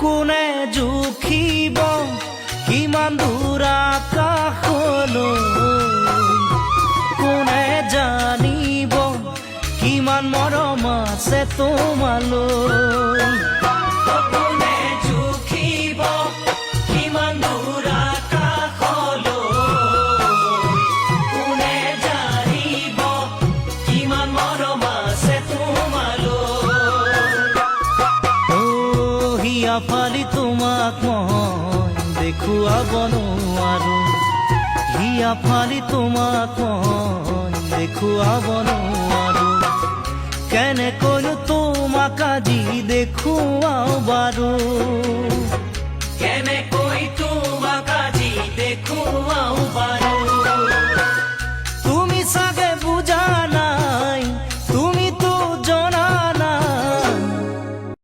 কোনে জুখিব কিমান দূৰ আকাশলৈ, কোনে জানিব কিমান মৰম আছে তোমালৈ। কোনে জুখিব কিমান দূৰ আকাশলৈ, কোনে জানিব কিমান মৰম আছে তোমালৈ। হিয়া ফালি তোমাক মই দেখুৱাব নোৱাৰো, হিয়া ফালি তোমাক মই দেখুৱাব নোৱাৰো। কেনেকৈনো তোমাক আজি দেখুৱাও বাৰু, কেনেকৈ তোমাক আজি দেখুৱাও বাৰু।